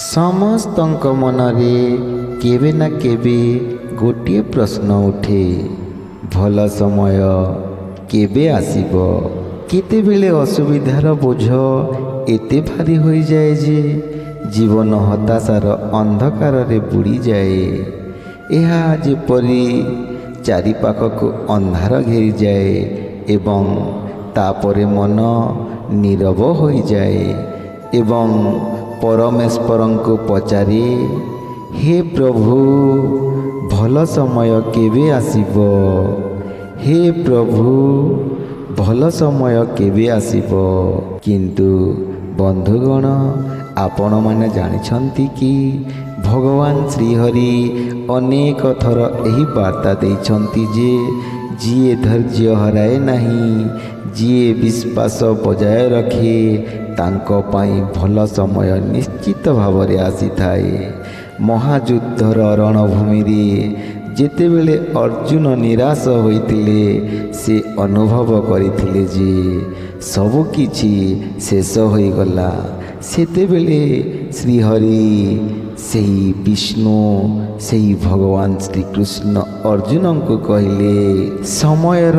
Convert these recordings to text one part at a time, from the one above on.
ସମସ୍ତଙ୍କ ମନରେ କେବେ ନା କେବେ ଗୋଟିଏ ପ୍ରଶ୍ନ ଉଠେ, ଭଲ ସମୟ କେବେ ଆସିବ? କେତେବେଳେ ଅସୁବିଧାର ବୋଝ ଏତେ ଭାରି ହୋଇଯାଏ ଯେ ଜୀବନ ହତାଶାର ଅନ୍ଧକାରରେ ବୁଡ଼ିଯାଏ। ଏହା ଯେପରି ଚାରିପାଖକୁ ଅନ୍ଧାର ଘେରିଯାଏ ଏବଂ ତାପରେ ମନ ନୀରବ ହୋଇଯାଏ ଏବଂ ପରମେଶ୍ୱରଙ୍କୁ ପଚାରେ, ହେ ପ୍ରଭୁ, ଭଲ ସମୟ କେବେ ଆସିବ? ହେ ପ୍ରଭୁ, ଭଲ ସମୟ କେବେ ଆସିବ? କିନ୍ତୁ ବନ୍ଧୁଗଣ, ଆପଣମାନେ ଜାଣିଛନ୍ତି କି ଭଗବାନ ଶ୍ରୀହରି ଅନେକ ଥର ଏହି ବାର୍ତ୍ତା ଦେଇଛନ୍ତି ଯେ ଯିଏ ଧୈର୍ଯ୍ୟ ହରାଏ ନାହିଁ, ଯିଏ ବିଶ୍ୱାସ ବଜାୟ ରଖେ, ତାଙ୍କ ପାଇଁ ଭଲ ସମୟ ନିଶ୍ଚିତ ଭାବରେ ଆସିଥାଏ। ମହାଯୁଦ୍ଧର ରଣଭୂମିରେ ଯେତେବେଳେ ଅର୍ଜୁନ ନିରାଶ ହୋଇଥିଲେ, ସେ ଅନୁଭବ କରିଥିଲେ ଯେ ସବୁକିଛି ଶେଷ ହୋଇଗଲା। ସେତେବେଳେ ଶ୍ରୀହରି, ସେହି ବିଷ୍ଣୁ, ସେହି ଭଗବାନ ଶ୍ରୀକୃଷ୍ଣ ଅର୍ଜୁନଙ୍କୁ କହିଲେ, ସମୟର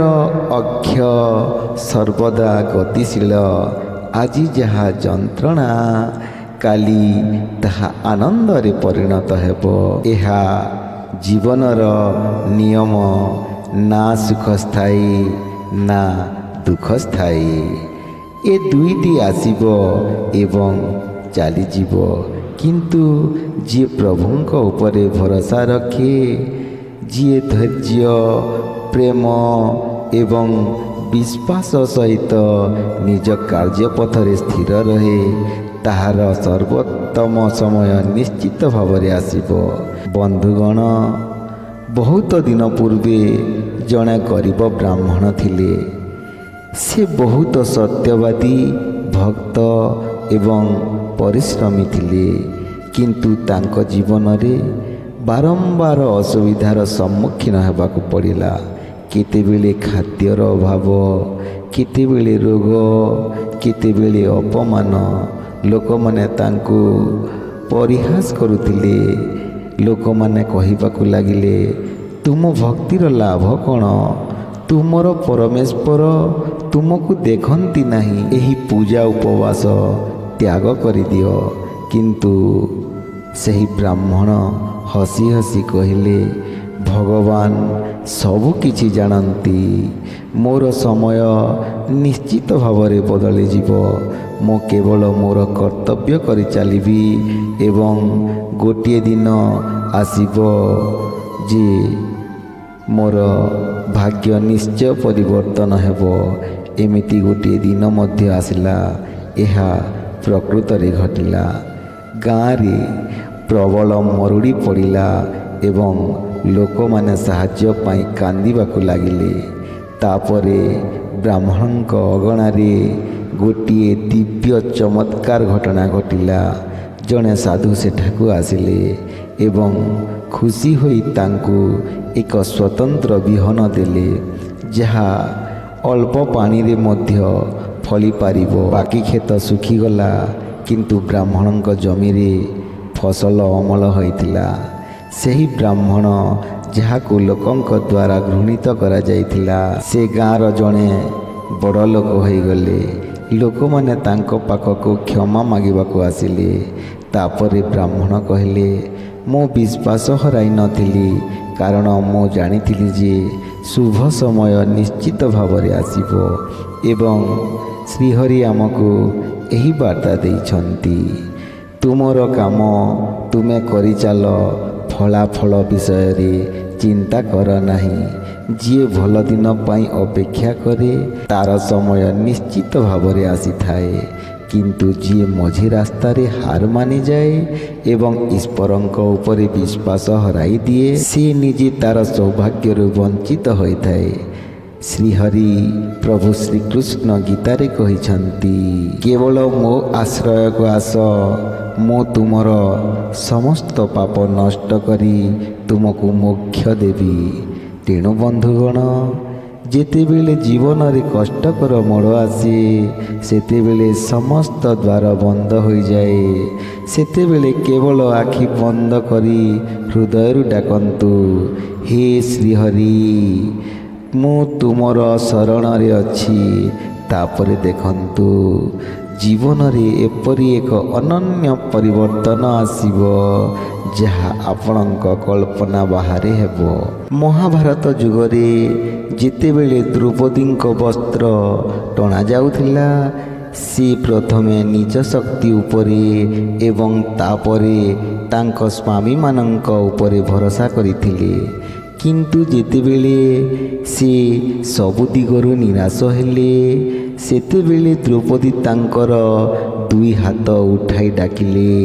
ଅକ୍ଷ ସର୍ବଦା ଗତିଶୀଳ। ଆଜି ଯାହା ଯନ୍ତ୍ରଣା, କାଲି ତାହା ଆନନ୍ଦରେ ପରିଣତ ହେବ। ଏହା ଜୀବନର ନିୟମ। ନା ସୁଖ ସ୍ଥାୟୀ, ନା ଦୁଃଖ ସ୍ଥାୟୀ। ଏ ଦୁଇଟି ଆସିବ ଏବଂ ଚାଲିଯିବ, କିନ୍ତୁ ଯିଏ ପ୍ରଭୁଙ୍କ ଉପରେ ଭରସା ରଖେ, ଯିଏ ଧୈର୍ଯ୍ୟ, ପ୍ରେମ ଏବଂ ବିଶ୍ୱାସ ସହିତ ନିଜ କାର୍ଯ୍ୟପଥରେ ସ୍ଥିର ରହେ, ତାହାର ସର୍ବୋତ୍ତମ ସମୟ ନିଶ୍ଚିତ ଭାବରେ ଆସିବ। ବନ୍ଧୁଗଣ, ବହୁତ ଦିନ ପୂର୍ବେ ଜଣେ ଗରିବ ବ୍ରାହ୍ମଣ ଥିଲେ। ସେ ବହୁତ ସତ୍ୟବାଦୀ, ଭକ୍ତ ଏବଂ ପରିଶ୍ରମୀ ଥିଲେ, କିନ୍ତୁ ତାଙ୍କ ଜୀବନରେ ବାରମ୍ବାର ଅସୁବିଧାର ସମ୍ମୁଖୀନ ହେବାକୁ ପଡ଼ିଲା। କେତେବେଳେ ଖାଦ୍ୟର ଅଭାବ, କେତେବେଳେ ରୋଗ, କେତେବେଳେ ଅପମାନ। ଲୋକମାନେ ତାଙ୍କୁ ପରିହାସ କରୁଥିଲେ। ଲୋକମାନେ କହିବାକୁ ଲାଗିଲେ, ତୁମ ଭକ୍ତିର ଲାଭ କ'ଣ? ତୁମର ପରମେଶ୍ୱର ତୁମକୁ ଦେଖନ୍ତି ନାହିଁ। ଏହି ପୂଜା ଉପବାସ ତ୍ୟାଗ କରିଦିଅ। କିନ୍ତୁ ସେହି ବ୍ରାହ୍ମଣ ହସି ହସି କହିଲେ, ଭଗବାନ ସବୁ କିଛି ଜାଣନ୍ତି। ମୋର ସମୟ ନିଶ୍ଚିତ ଭାବରେ ବଦଳିଯିବ। ମୁଁ କେବଳ ମୋର କର୍ତ୍ତବ୍ୟ କରି ଚାଲିବି ଏବଂ ଗୋଟିଏ ଦିନ ଆସିବ ଯେ ମୋର ଭାଗ୍ୟ ନିଶ୍ଚୟ ପରିବର୍ତ୍ତନ ହେବ। ଏମିତି ଗୋଟିଏ ଦିନ ମଧ୍ୟ ଆସିଲା। ଏହା ପ୍ରକୃତରେ ଘଟିଲା। ଗାଁରେ ପ୍ରବଳ ମରୁଡ଼ି ପଡ଼ିଲା ଏବଂ ଲୋକମାନେ ସାହାଯ୍ୟ ପାଇଁ କାନ୍ଦିବାକୁ ଲାଗିଲେ। ତାପରେ ବ୍ରାହ୍ମଣଙ୍କ ଅଗଣାରେ ଗୋଟିଏ ଦିବ୍ୟ ଚମତ୍କାର ଘଟଣା ଘଟିଲା। ଜଣେ ସାଧୁ ସେଠାକୁ ଆସିଲେ ଏବଂ ଖୁସି ହୋଇ ତାଙ୍କୁ ଏକ ସ୍ୱତନ୍ତ୍ର ବିହନ ଦେଲେ, ଯାହା ଅଳ୍ପ ପାଣିରେ ମଧ୍ୟ ଫଳିପାରିବ। ବାକି କ୍ଷେତ ଶୁଖିଗଲା, କିନ୍ତୁ ବ୍ରାହ୍ମଣଙ୍କ ଜମିରେ ଫସଲ ଅମଳ ହୋଇଥିଲା। ସେହି ବ୍ରାହ୍ମଣ, ଯାହାକୁ ଲୋକଙ୍କ ଦ୍ୱାରା ଘୃଣିତ କରାଯାଇଥିଲା, ସେ ଗାଁର ଜଣେ ବଡ଼ ଲୋକ ହୋଇଗଲେ। ଲୋକମାନେ ତାଙ୍କ ପାଖକୁ କ୍ଷମା ମାଗିବାକୁ ଆସିଲେ। ତାପରେ ବ୍ରାହ୍ମଣ କହିଲେ, ମୁଁ ବିଶ୍ୱାସ ହରାଇ ନଥିଲି, କାରଣ ମୁଁ ଜାଣିଥିଲି ଯେ ଶୁଭ ସମୟ ନିଶ୍ଚିତ ଭାବରେ ଆସିବ ଏବଂ ଶ୍ରୀହରି ଆମକୁ ଏହି ବାର୍ତ୍ତା ଦେଇଛନ୍ତି, ତୁମର କାମ ତୁମେ କରିଚାଲ, ଫଳାଫଳ ବିଷୟରେ ଚିନ୍ତା କର ନାହିଁ। ଯିଏ ଭଲ ଦିନ ପାଇଁ ଅପେକ୍ଷା କରେ, ତାର ସମୟ ନିଶ୍ଚିତ ଭାବରେ ଆସିଥାଏ। କିନ୍ତୁ ଯିଏ ମଝି ରାସ୍ତାରେ ହାର ମାନିଯାଏ ଏବଂ ଈଶ୍ୱରଙ୍କ ଉପରେ ବିଶ୍ୱାସ ହରାଇ ଦିଏ, ସେ ନିଜେ ତାର ସୌଭାଗ୍ୟରୁ ବଞ୍ଚିତ ହୋଇଥାଏ। ଶ୍ରୀହରି ପ୍ରଭୁ ଶ୍ରୀକୃଷ୍ଣ ଗୀତାରେ କହିଛନ୍ତି, କେବଳ ମୋ ଆଶ୍ରୟକୁ ଆସ, ମୁଁ ତୁମର ସମସ୍ତ ପାପ ନଷ୍ଟ କରି ତୁମକୁ ମୋକ୍ଷ ଦେବି। ତେଣୁ ବନ୍ଧୁଗଣ, ଯେତେବେଳେ ଜୀବନରେ କଷ୍ଟକର ମୋଡ଼ ଆସେ, ସେତେବେଳେ ସମସ୍ତ ଦ୍ୱାର ବନ୍ଦ ହୋଇଯାଏ। ସେତେବେଳେ କେବଳ ଆଖି ବନ୍ଦ କରି ହୃଦୟରୁ ଡାକନ୍ତୁ, ହେ ଶ୍ରୀହରି, ମୁଁ ତୁମର ଶରଣରେ ଅଛି। ତାପରେ ଦେଖନ୍ତୁ ଜୀବନରେ ଏପରି ଏକ ଅନନ୍ୟ ପରିବର୍ତ୍ତନ ଆସିବ ଯାହା ଆପଣଙ୍କ କଳ୍ପନା ବାହାରେ ହେବ। ମହାଭାରତ ଯୁଗରେ ଯେତେବେଳେ ଦ୍ରୌପଦୀଙ୍କ ବସ୍ତ୍ର ଟଣାଯାଉଥିଲା, ସେ ପ୍ରଥମେ ନିଜ ଶକ୍ତି ଉପରେ ଏବଂ ତାପରେ ତାଙ୍କ ସ୍ୱାମୀମାନଙ୍କ ଉପରେ ଭରସା କରିଥିଲେ। କିନ୍ତୁ ଯେତେବେଳେ ସେ ସବୁ ଦିଗରୁ ନିରାଶ ହେଲେ, ସେତେବେଳେ ଦ୍ରୌପଦୀ ତାଙ୍କର ଦୁଇ ହାତ ଉଠାଇ ଡାକିଲେ,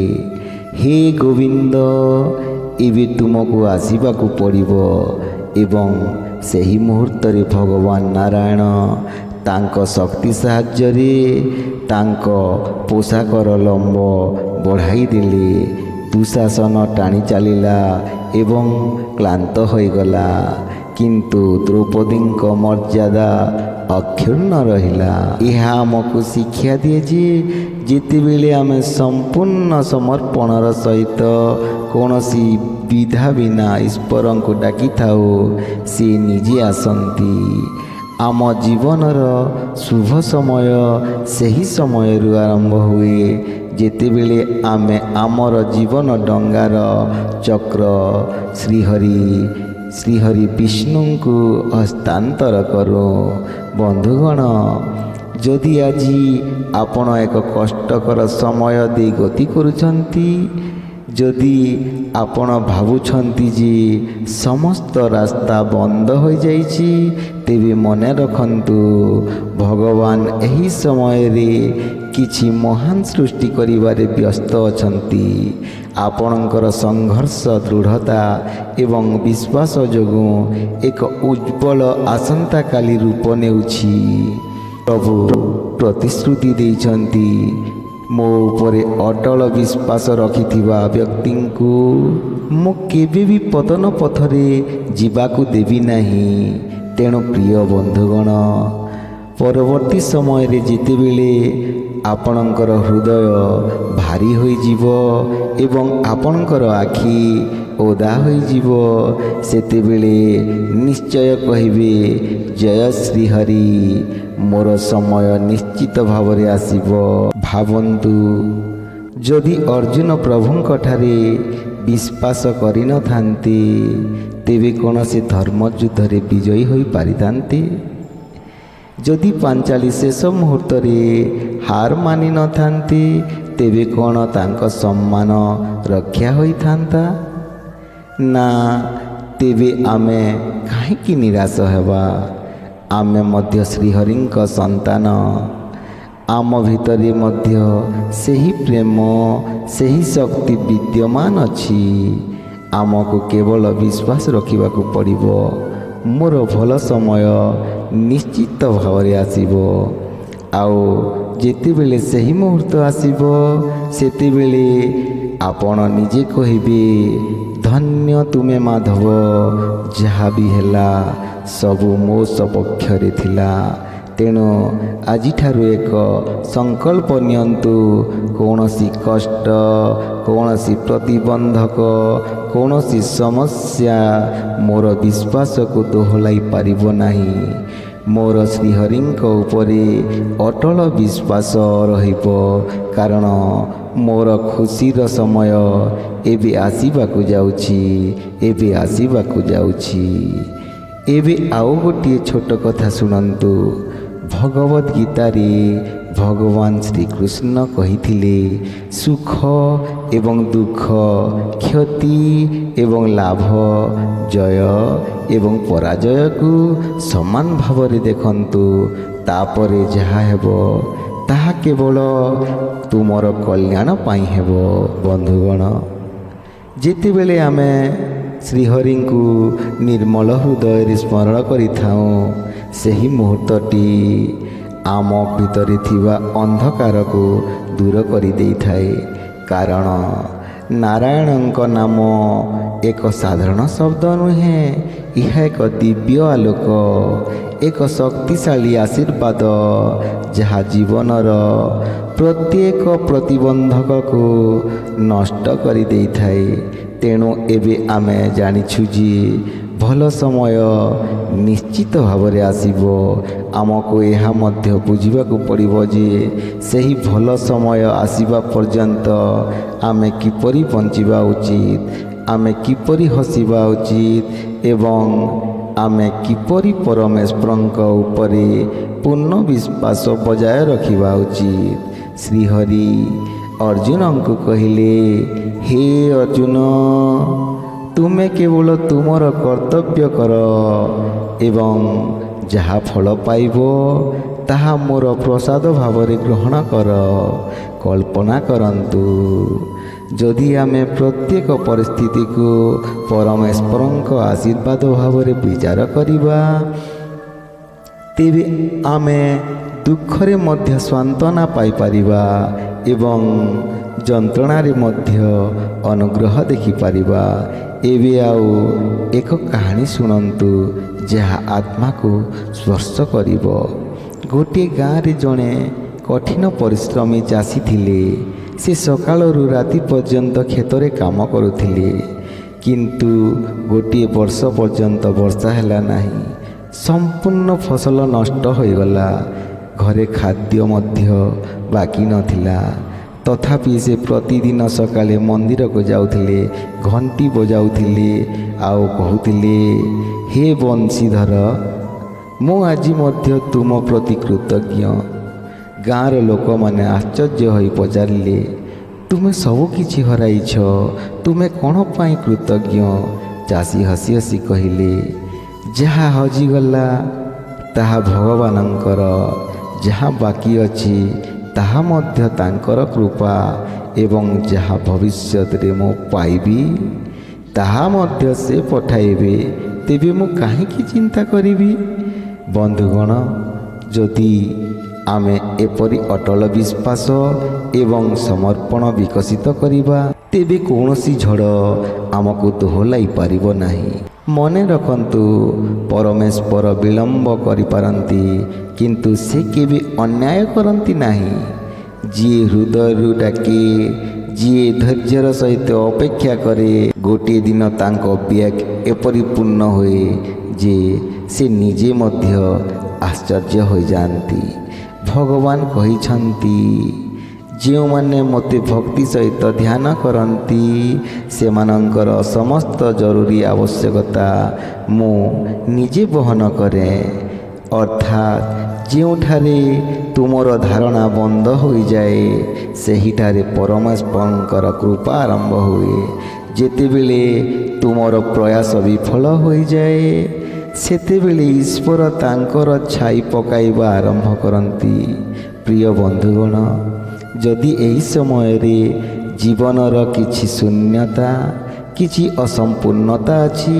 ହେ ଗୋବିନ୍ଦ, ଏବେ ତୁମକୁ ଆସିବାକୁ ପଡ଼ିବ। ଏବଂ ସେହି ମୁହୂର୍ତ୍ତରେ ଭଗବାନ ନାରାୟଣ ତାଙ୍କ ଶକ୍ତି ସାହାଯ୍ୟରେ ତାଙ୍କ ପୋଷାକର ଲମ୍ବ ବଢ଼ାଇ ଦେଲେ। ଦୁଶାସନ ଟାଣି ଚାଲିଲା ଏବଂ କ୍ଳାନ୍ତ ହୋଇଗଲା, କିନ୍ତୁ ଦ୍ରୌପଦୀଙ୍କ ମର୍ଯ୍ୟାଦା ଅକ୍ଷୁର୍ଣ୍ଣ ରହିଲା। ଏହା ଆମକୁ ଶିକ୍ଷା ଦିଏ ଯେ ଯେତେବେଳେ ଆମେ ସମ୍ପୂର୍ଣ୍ଣ ସମର୍ପଣର ସହିତ କୌଣସି ବିଧା ବିନା ଈଶ୍ୱରଙ୍କୁ ଡାକିଥାଉ, ସେ ନିଜେ ଆସନ୍ତି। ଆମ ଜୀବନର ଶୁଭ ସମୟ ସେହି ସମୟରୁ ଆରମ୍ଭ ହୁଏ ଯେତେବେଳେ ଆମେ ଆମର ଜୀବନ ଡଙ୍ଗାର ଚକ୍ର ଶ୍ରୀହରି ବିଷ୍ଣୁଙ୍କୁ ହସ୍ତାନ୍ତର କରୁ। ବନ୍ଧୁଗଣ, ଯଦି ଆଜି ଆପଣ ଏକ କଷ୍ଟକର ସମୟ ଦେଇ ଗତି କରୁଛନ୍ତି, ଯଦି ଆପଣ ଭାବୁଛନ୍ତି ଯେ ସମସ୍ତ ରାସ୍ତା ବନ୍ଦ ହୋଇଯାଇଛି, ତେବେ ମନେ ରଖନ୍ତୁ ଭଗବାନ ଏହି ସମୟରେ କିଛି ମହାନ ସୃଷ୍ଟି କରିବାରେ ବ୍ୟସ୍ତ ଅଛନ୍ତି। ଆପଣଙ୍କର ସଂଘର୍ଷ, ଦୃଢ଼ତା ଏବଂ ବିଶ୍ୱାସ ଯୋଗୁଁ ଏକ ଉଜ୍ଜ୍ୱଳ ଆସନ୍ତାକାଲି ରୂପ ନେଉଛି। ପ୍ରଭୁ ପ୍ରତିଶ୍ରୁତି ଦେଇଛନ୍ତି, ମୋ ଉପରେ ଅଟଳ ବିଶ୍ୱାସ ରଖିଥିବା ବ୍ୟକ୍ତିଙ୍କୁ ମୁଁ କେବେ ବି ପତନ ପଥରେ ଯିବାକୁ ଦେବି ନାହିଁ। ତେଣୁ ପ୍ରିୟ ବନ୍ଧୁଗଣ, ପରବର୍ତ୍ତୀ ସମୟରେ ଯେତେବେଳେ ଆପଣଙ୍କର ହୃଦୟ ଭାରୀ ହୋଇଯିବ ଏବଂ ଆପଣଙ୍କର ଆଖି ଓଦା ହୋଇଯିବ, ସେତେବେଳେ ନିଶ୍ଚୟ କହିବେ, ଜୟ ଶ୍ରୀହରି, ମୋର ସମୟ ନିଶ୍ଚିତ ଭାବରେ ଆସିବ। ଭାବନ୍ତୁ, ଯଦି ଅର୍ଜୁନ ପ୍ରଭୁଙ୍କଠାରେ ବିଶ୍ୱାସ କରିନଥାନ୍ତେ, ତେବେ କ'ଣ ସେ ଧର୍ମଯୁଦ୍ଧରେ ବିଜୟୀ ହୋଇପାରିଥାନ୍ତେ? ଯଦି ପାଞ୍ଚାଳି ଶେଷ ମୁହୂର୍ତ୍ତରେ ହାର ମାନିନଥାନ୍ତେ, ତେବେ କ'ଣ ତାଙ୍କ ସମ୍ମାନ ରକ୍ଷା ହୋଇଥାନ୍ତା? ନା, ତେବେ ଆମେ କାହିଁକି ନିରାଶ ହେବା? ଆମେ ମଧ୍ୟ ଶ୍ରୀହରିଙ୍କ ସନ୍ତାନ। ଆମ ଭିତରେ ମଧ୍ୟ ସେହି ପ୍ରେମ, ସେହି ଶକ୍ତି ବିଦ୍ୟମାନ ଅଛି। ଆମକୁ କେବଳ ବିଶ୍ୱାସ ରଖିବାକୁ ପଡ଼ିବ, ମୋର ଭଲ ସମୟ ନିଶ୍ଚିତ ଭାବରେ ଆସିବ। ଆଉ ଯେତେବେଳେ ସେହି ମୁହୂର୍ତ୍ତ ଆସିବ, ସେତେବେଳେ ଆପଣ ନିଜେ କହିବେ, ଧନ୍ୟ ତୁମେ ମାଧବ, ଯାହା ବି ହେଲା ସବୁ ମୋ ସପକ୍ଷରେ ଥିଲା। ତେଣୁ ଆଜିଠାରୁ ଏକ ସଂକଳ୍ପ ନିଅନ୍ତୁ, କୌଣସି କଷ୍ଟ, କୌଣସି ପ୍ରତିବନ୍ଧକ, କୌଣସି ସମସ୍ୟା ମୋର ବିଶ୍ୱାସକୁ ଦୋହଲାଇ ପାରିବ ନାହିଁ। ମୋର ଶ୍ରୀହରିଙ୍କ ଉପରେ ଅଟଳ ବିଶ୍ୱାସ ରହିବ, କାରଣ ମୋର ଖୁସିର ସମୟ ଏବେ ଆସିବାକୁ ଯାଉଛି। ଏବେ ଆଉ ଗୋଟିଏ ଛୋଟ କଥା ଶୁଣନ୍ତୁ। ଭଗବତ ଗୀତାରେ ଭଗବାନ ଶ୍ରୀକୃଷ୍ଣ କହିଥିଲେ, ସୁଖ ଏବଂ ଦୁଃଖ, କ୍ଷତି ଏବଂ ଲାଭ, ଜୟ ଏବଂ ପରାଜୟକୁ ସମାନ ଭାବରେ ଦେଖନ୍ତୁ। ତାପରେ ଯାହା ହେବ ତାହା କେବଳ ତୁମର କଲ୍ୟାଣ ପାଇଁ ହେବ। ବନ୍ଧୁଗଣ, ଯେତେବେଳେ ଆମେ ଶ୍ରୀହରିଙ୍କୁ ନିର୍ମଳ ହୃଦୟରେ ସ୍ମରଣ କରିଥାଉ, ସେହି ମୁହୂର୍ତ୍ତଟି ଆମ ଭିତରେ ଥିବା ଅନ୍ଧକାରକୁ ଦୂର କରିଦେଇଥାଏ। କାରଣ ନାରାୟଣଙ୍କ ନାମ ଏକ ସାଧାରଣ ଶବ୍ଦ ନୁହେଁ, ଏହା ଏକ ଦିବ୍ୟ ଆଲୋକ, ଏକ ଶକ୍ତିଶାଳୀ ଆଶୀର୍ବାଦ ଯାହା ଜୀବନର ପ୍ରତ୍ୟେକ ପ୍ରତିବନ୍ଧକକୁ ନଷ୍ଟ କରିଦେଇଥାଏ। ତେଣୁ ଏବେ ଆମେ ଜାଣିଛୁ ଯେ ଭଲ ସମୟ ନିଶ୍ଚିତ ଭାବରେ ଆସିବ। ଆମକୁ ଏହା ମଧ୍ୟ ବୁଝିବାକୁ ପଡ଼ିବ ଯେ ସେହି ଭଲ ସମୟ ଆସିବା ପର୍ଯ୍ୟନ୍ତ ଆମେ କିପରି ବଞ୍ଚିବା ଉଚିତ, ଆମେ କିପରି ହସିବା ଉଚିତ ଏବଂ ଆମେ କିପରି ପରମେଶ୍ୱରଙ୍କ ଉପରେ ପୂର୍ଣ୍ଣ ବିଶ୍ୱାସ ବଜାୟ ରଖିବା ଉଚିତ। ଶ୍ରୀହରି ଅର୍ଜୁନଙ୍କୁ କହିଲେ, ହେ ଅର୍ଜୁନ, ତୁମେ କେବଳ ତୁମର କର୍ତ୍ତବ୍ୟ କର ଏବଂ ଯାହା ଫଳ ପାଇବ ତାହା ମୋର ପ୍ରସାଦ ଭାବରେ ଗ୍ରହଣ କର। କଳ୍ପନା କରନ୍ତୁ, ଯଦି ଆମେ ପ୍ରତ୍ୟେକ ପରିସ୍ଥିତିକୁ ପରମେଶ୍ୱରଙ୍କ ଆଶୀର୍ବାଦ ଭାବରେ ବିଚାର କରିବା, ତେବେ ଆମେ ଦୁଃଖରେ ମଧ୍ୟ ସାନ୍ତ୍ୱନା ପାଇପାରିବା ଏବଂ ଯନ୍ତ୍ରଣାରେ ମଧ୍ୟ ଅନୁଗ୍ରହ ଦେଖିପାରିବା। ଏବେ ଆଉ ଏକ କାହାଣୀ ଶୁଣନ୍ତୁ ଯାହା ଆତ୍ମାକୁ ସ୍ପର୍ଶ କରିବ। ଗୋଟିଏ ଗାଁରେ ଜଣେ କଠିନ ପରିଶ୍ରମୀ ଚାଷୀ ଥିଲେ। ସେ ସକାଳରୁ ରାତି ପର୍ଯ୍ୟନ୍ତ କ୍ଷେତରେ କାମ କରୁଥିଲେ, କିନ୍ତୁ ଗୋଟିଏ ବର୍ଷ ପର୍ଯ୍ୟନ୍ତ ବର୍ଷା ହେଲା ନାହିଁ। ସମ୍ପୂର୍ଣ୍ଣ ଫସଲ ନଷ୍ଟ ହୋଇଗଲା। ଘରେ ଖାଦ୍ୟ ମଧ୍ୟ ବାକି ନଥିଲା। ତଥାପି ସେ ପ୍ରତିଦିନ ସକାଳେ ମନ୍ଦିରକୁ ଯାଉଥିଲେ, ଘଣ୍ଟି ବଜାଉଥିଲେ ଆଉ କହୁଥିଲେ, ହେ ବଂଶୀଧର, ମୁଁ ଆଜି ମଧ୍ୟ ତୁମ ପ୍ରତି କୃତଜ୍ଞ। ଗାଁର ଲୋକମାନେ ଆଶ୍ଚର୍ଯ୍ୟ ହୋଇ ପଚାରିଲେ, ତୁମେ ସବୁ କିଛି ହରାଇଛ, ତୁମେ କ'ଣ ପାଇଁ କୃତଜ୍ଞ? ଚାଷୀ ହସି ହସି କହିଲେ, ଯାହା ହଜିଗଲା ତାହା ଭଗବାନଙ୍କର, ଯାହା ବାକି ଅଛି ତାହା ମଧ୍ୟ ତାଙ୍କର କୃପା ଏବଂ ଯାହା ଭବିଷ୍ୟତରେ ମୁଁ ପାଇବି ତାହା ମଧ୍ୟ ସେ ପଠାଇବେ। ତେବେ ମୁଁ କାହିଁକି ଚିନ୍ତା କରିବି? ବନ୍ଧୁଗଣ, ଯଦି ଆମେ ଏପରି ଅଟଳ ବିଶ୍ୱାସ ଏବଂ ସମର୍ପଣ ବିକଶିତ କରିବା, ତେବେ କୌଣସି ଝଡ଼ ଆମକୁ ଦୋହଲାଇ ପାରିବ ନାହିଁ। ମନେ ରଖନ୍ତୁ, ପରମେଶ୍ୱର ବିଳମ୍ବ କରିପାରନ୍ତି, କିନ୍ତୁ ସେ କେବେ ଅନ୍ୟାୟ କରନ୍ତି ନାହିଁ। ଯିଏ ହୃଦୟରୁ ଡାକେ, ଯିଏ ଧୈର୍ଯ୍ୟର ସହିତ ଅପେକ୍ଷା କରେ, ଗୋଟିଏ ଦିନ ତାଙ୍କ ବ୍ୟାଗ ଏପରି ପୂର୍ଣ୍ଣ ହୁଏ ଯେ ସେ ନିଜେ ମଧ୍ୟ ଆଶ୍ଚର୍ଯ୍ୟ ହୋଇଯାଆନ୍ତି। ଭଗବାନ କହିଛନ୍ତି, ଯେଉଁମାନେ ମୋତେ ଭକ୍ତି ସହିତ ଧ୍ୟାନ କରନ୍ତି ସେମାନଙ୍କର ସମସ୍ତ ଜରୁରୀ ଆବଶ୍ୟକତା ମୁଁ ନିଜେ ବହନ କରେ। ଅର୍ଥାତ୍ ଯେଉଁଠାରେ ତୁମର ଧାରଣା ବନ୍ଦ ହୋଇଯାଏ, ସେହିଠାରେ ପରମେଶ୍ୱରଙ୍କର କୃପା ଆରମ୍ଭ ହୁଏ। ଯେତେବେଳେ ତୁମର ପ୍ରୟାସ ବିଫଳ ହୋଇଯାଏ, ସେତେବେଳେ ଈଶ୍ୱର ତାଙ୍କର ଛାଇ ପକାଇବା ଆରମ୍ଭ କରନ୍ତି। ପ୍ରିୟ ବନ୍ଧୁଗଣ, ଯଦି ଏହି ସମୟରେ ଜୀବନର କିଛି ଶୂନ୍ୟତା, କିଛି ଅସମ୍ପୂର୍ଣ୍ଣତା ଅଛି,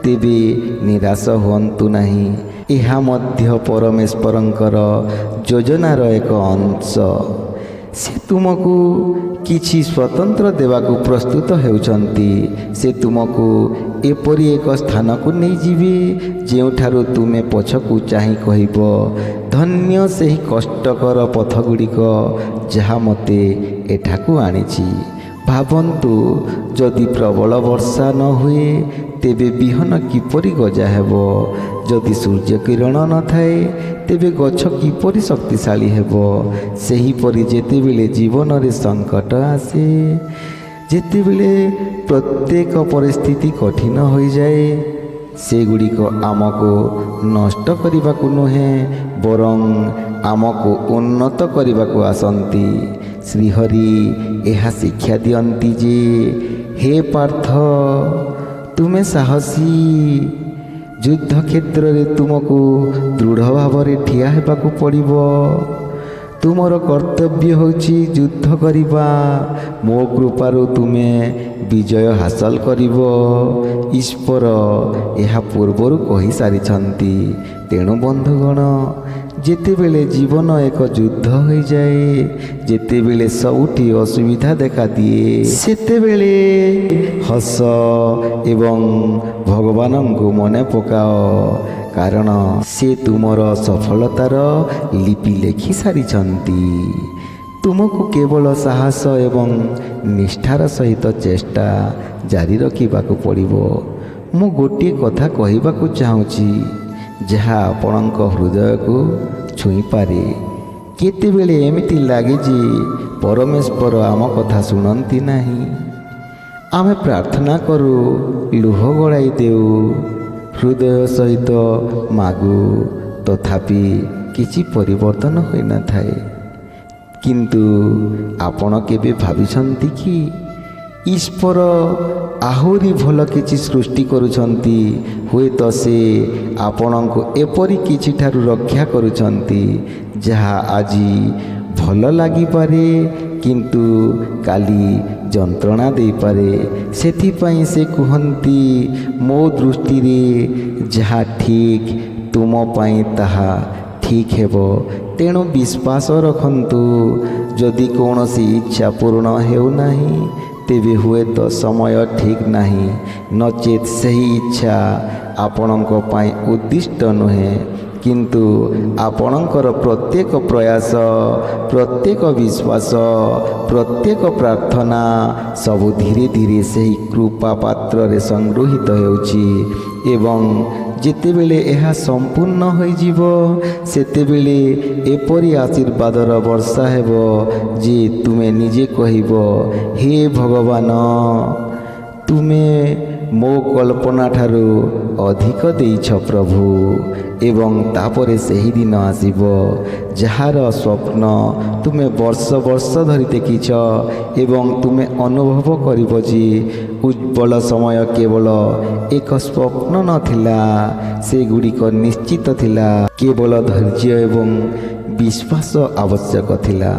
ତେବେ ନିରାଶ ହୁଅନ୍ତୁ ନାହିଁ। ଏହା ମଧ୍ୟ ପରମେଶ୍ୱରଙ୍କର ଯୋଜନାର ଏକ ଅଂଶ। ସେ ତୁମକୁ କିଛି ସ୍ୱତନ୍ତ୍ର ଦେବାକୁ ପ୍ରସ୍ତୁତ ହେଉଛନ୍ତି। ସେ ତୁମକୁ ଏପରି ଏକ ସ୍ଥାନକୁ ନେଇଯିବେ ଯେଉଁଠାରୁ ତୁମେ ପଛକୁ ଚାହିଁ କହିବ, ଧନ୍ୟ ସେହି କଷ୍ଟକର ପଥଗୁଡ଼ିକ ଯାହା ମୋତେ ଏଠାକୁ ଆଣିଛି। ଭାବନ୍ତୁ, ଯଦି ପ୍ରବଳ ବର୍ଷା ନ ହୁଏ, ତେବେ ବିହନ କିପରି ଗଜା ହେବ? ଯଦି ସୂର୍ଯ୍ୟ କିରଣ ନଥାଏ, ତେବେ ଗଛ କିପରି ଶକ୍ତିଶାଳୀ ହେବ? ସେହିପରି ଯେତେବେଳେ ଜୀବନରେ ସଙ୍କଟ ଆସେ, ଯେତେବେଳେ ପ୍ରତ୍ୟେକ ପରିସ୍ଥିତି କଠିନ ହୋଇଯାଏ, ସେଗୁଡ଼ିକ ଆମକୁ ନଷ୍ଟ କରିବାକୁ ନୁହେଁ, ବରଂ ଆମକୁ ଉନ୍ନତ କରିବାକୁ ଆସନ୍ତି। ଶ୍ରୀହରି ଏହା ଶିକ୍ଷା ଦିଅନ୍ତି ଯେ, ହେ ପାର୍ଥ, ତୁମେ ସାହସୀ। ଯୁଦ୍ଧକ୍ଷେତ୍ରରେ ତୁମକୁ ଦୃଢ଼ ଭାବରେ ଠିଆ ହେବାକୁ ପଡ଼ିବ। ତୁମର କର୍ତ୍ତବ୍ୟ ହେଉଛି ଯୁଦ୍ଧ କରିବା। ମୋ କୃପାରୁ ତୁମେ ବିଜୟ ହାସଲ କରିବ। ଈଶ୍ୱର ଏହା ପୂର୍ବରୁ କହିସାରିଛନ୍ତି। ତେଣୁ ବନ୍ଧୁଗଣ, ଯେତେବେଳେ ଜୀବନ ଏକ ଯୁଦ୍ଧ ହୋଇଯାଏ, ଯେତେବେଳେ ସବୁଠି ଅସୁବିଧା ଦେଖାଦିଏ, ସେତେବେଳେ ହସ ଏବଂ ଭଗବାନଙ୍କୁ ମନେ ପକାଅ, କାରଣ ସେ ତୁମର ସଫଳତାର ଲିପି ଲେଖି ସାରିଛନ୍ତି। ତୁମକୁ କେବଳ ସାହସ ଏବଂ ନିଷ୍ଠାର ସହିତ ଚେଷ୍ଟା ଜାରି ରଖିବାକୁ ପଡ଼ିବ। ମୁଁ ଗୋଟିଏ କଥା କହିବାକୁ ଚାହୁଁଛି ଯାହା ଆପଣଙ୍କ ହୃଦୟକୁ ଛୁଇଁପାରେ। କେତେବେଳେ ଏମିତି ଲାଗେ ଯେ ପରମେଶ୍ୱର ଆମ କଥା ଶୁଣନ୍ତି ନାହିଁ। ଆମେ ପ୍ରାର୍ଥନା କରୁ, ଲୁହ ଗଳାଇ ଦେଉ, ହୃଦୟ ସହିତ ମାଗୁ, ତଥାପି କିଛି ପରିବର୍ତ୍ତନ ହୋଇନଥାଏ। କିନ୍ତୁ ଆପଣ କେବେ ଭାବିଛନ୍ତି କି ଈଶ୍ୱର ଆହୁରି ଭଲ କିଛି ସୃଷ୍ଟି କରୁଛନ୍ତି? ହୁଏତ ସେ ଆପଣଙ୍କୁ ଏପରି କିଛିଠାରୁ ରକ୍ଷା କରୁଛନ୍ତି ଯାହା ଆଜି ଭଲ ଲାଗିପାରେ କିନ୍ତୁ କାଲି ଯନ୍ତ୍ରଣା ଦେଇପାରେ। ସେଥିପାଇଁ ସେ କୁହନ୍ତି, ମୋ ଦୃଷ୍ଟିରେ ଯାହା ଠିକ୍ ତୁମ ପାଇଁ ତାହା ଠିକ୍ ହେବ। ତେଣୁ ବିଶ୍ୱାସ ରଖନ୍ତୁ। ଯଦି କୌଣସି ଇଚ୍ଛା ପୂରଣ ହେଉନାହିଁ, ତେବେ ହୁଏତ ସମୟ ଠିକ୍ ନାହିଁ, ନଚେତ୍ ସେହି ଇଚ୍ଛା ଆପଣଙ୍କ ପାଇଁ ଉଦ୍ଦିଷ୍ଟ ନୁହେଁ। କିନ୍ତୁ ଆପଣଙ୍କର ପ୍ରତ୍ୟେକ ପ୍ରୟାସ, ପ୍ରତ୍ୟେକ ବିଶ୍ୱାସ, ପ୍ରତ୍ୟେକ ପ୍ରାର୍ଥନା ସବୁ ଧୀରେ ଧୀରେ ସେହି କୃପା ପାତ୍ରରେ ସଂଗୃହୀତ ହେଉଛି ଏବଂ ଯେତେବେଳେ ଏହା ସମ୍ପୂର୍ଣ୍ଣ ହୋଇଯିବ, ସେତେବେଳେ ଏପରି ଆଶୀର୍ବାଦର ବର୍ଷା ହେବ ଯେ ତୁମେ ନିଜେ କହିବ, ହେ ଭଗବାନ, ତୁମେ ମୋ କଳ୍ପନାଠାରୁ ଅଧିକ ଦେଇଛ ପ୍ରଭୁ। ଏବଂ ତାପରେ ସେହି ଦିନ ଆସିବ ଯାହାର ସ୍ୱପ୍ନ ତୁମେ ବର୍ଷ ବର୍ଷ ଧରି ଦେଖିଛ ଏବଂ ତୁମେ ଅନୁଭବ କରିବ ଯେ ଉଜ୍ଜ୍ୱଳ ସମୟ କେବଳ ଏକ ସ୍ୱପ୍ନ ନଥିଲା, ସେଗୁଡ଼ିକ ନିଶ୍ଚିତ ଥିଲା। କେବଳ ଧୈର୍ଯ୍ୟ ଏବଂ ବିଶ୍ୱାସ ଆବଶ୍ୟକ ଥିଲା।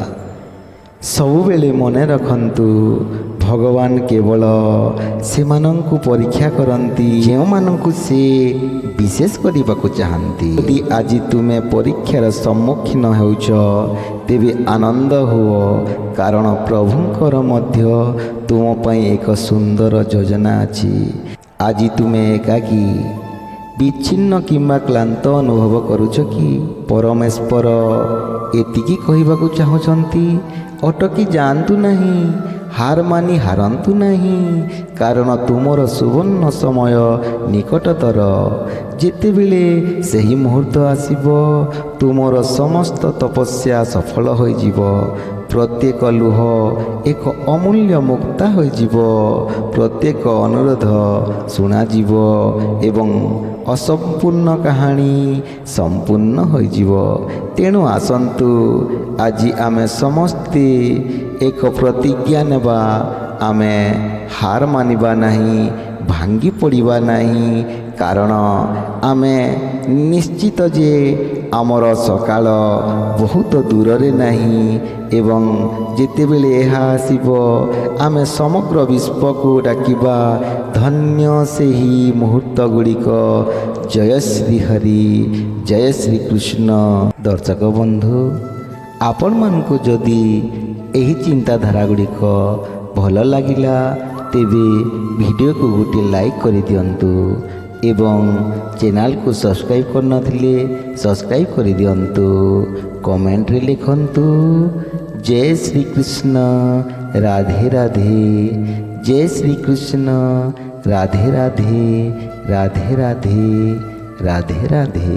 ସବୁବେଳେ ମନେ ରଖନ୍ତୁ, ଭଗବାନ କେବଳ ସେମାନଙ୍କୁ ପରୀକ୍ଷା କରନ୍ତି ଯେଉଁମାନଙ୍କୁ ସେ ବିଶେଷ କରିବାକୁ ଚାହାନ୍ତି। ଯଦି ଆଜି ତୁମେ ପରୀକ୍ଷାର ସମ୍ମୁଖୀନ ହେଉଛ, ତେବେ ଆନନ୍ଦ ହୁଅ, କାରଣ ପ୍ରଭୁଙ୍କର ମଧ୍ୟ ତୁମ ପାଇଁ ଏକ ସୁନ୍ଦର ଯୋଜନା ଅଛି। ଆଜି ତୁମେ ଏକାକୀ, ବିଚ୍ଛିନ୍ନ କିମ୍ବା କ୍ଳାନ୍ତ ଅନୁଭବ କରୁଛ କି? ପରମେଶ୍ୱର ଏତିକି କହିବାକୁ ଚାହୁଁଛନ୍ତି, ଅଟକି ଯାଆନ୍ତୁ ନାହିଁ, ହାର ମାନି ହାରନ୍ତୁ ନାହିଁ, କାରଣ ତୁମର ସୁବର୍ଣ୍ଣ ସମୟ ନିକଟତର। ଯେତେବେଳେ ସେହି ମୁହୂର୍ତ୍ତ ଆସିବ, ତୁମର ସମସ୍ତ ତପସ୍ୟା ସଫଳ ହୋଇଯିବ। ପ୍ରତ୍ୟେକ ଲୁହ ଏକ ଅମୂଲ୍ୟ ମୁକ୍ତା ହୋଇଯିବ, ପ୍ରତ୍ୟେକ ଅନୁରୋଧ ଶୁଣାଯିବ ଏବଂ ଅସମ୍ପୂର୍ଣ୍ଣ କାହାଣୀ ସମ୍ପୂର୍ଣ୍ଣ ହୋଇଯିବ। ତେଣୁ ଆସନ୍ତୁ, ଆଜି ଆମେ ସମସ୍ତେ ଏକ ପ୍ରତିଜ୍ଞା ନେବା। ଆମେ ହାର ମାନିବା ନାହିଁ, ଭାଙ୍ଗି ପଡ଼ିବା ନାହିଁ, କାରଣ ଆମେ ନିଶ୍ଚିତ ଯେ ଆମର ସକାଳ ବହୁତ ଦୂରରେ ନାହିଁ ଏବଂ ଯେତେବେଳେ ଏହା ଆସିବ, ଆମେ ସମଗ୍ର ବିଶ୍ୱକୁ ଡାକିବା, ଧନ୍ୟ ସେହି ମୁହୂର୍ତ୍ତ ଗୁଡ଼ିକ। ଜୟ ଶ୍ରୀ ହରି, ଜୟ ଶ୍ରୀ କୃଷ୍ଣ। ଦର୍ଶକ ବନ୍ଧୁ, ଆପଣମାନଙ୍କୁ ଯଦି ଏହି ଚିନ୍ତାଧାରା ଗୁଡ଼ିକ ଭଲ ଲାଗିଲା, ତେବେ ଭିଡ଼ିଓକୁ ଗୋଟିଏ ଲାଇକ୍ କରିଦିଅନ୍ତୁ ଏବଂ ଚ୍ୟାନେଲକୁ ସବସ୍କ୍ରାଇବ୍ କରିନଥିଲେ ସବସ୍କ୍ରାଇବ୍ କରିଦିଅନ୍ତୁ। କମେଣ୍ଟରେ ଲେଖନ୍ତୁ, ଜୟ ଶ୍ରୀକୃଷ୍ଣ, ରାଧେ ରାଧେ। ଜୟ ଶ୍ରୀକୃଷ୍ଣ, ରାଧେ ରାଧେ, ରାଧେ ରାଧେ, ରାଧେ ରାଧେ।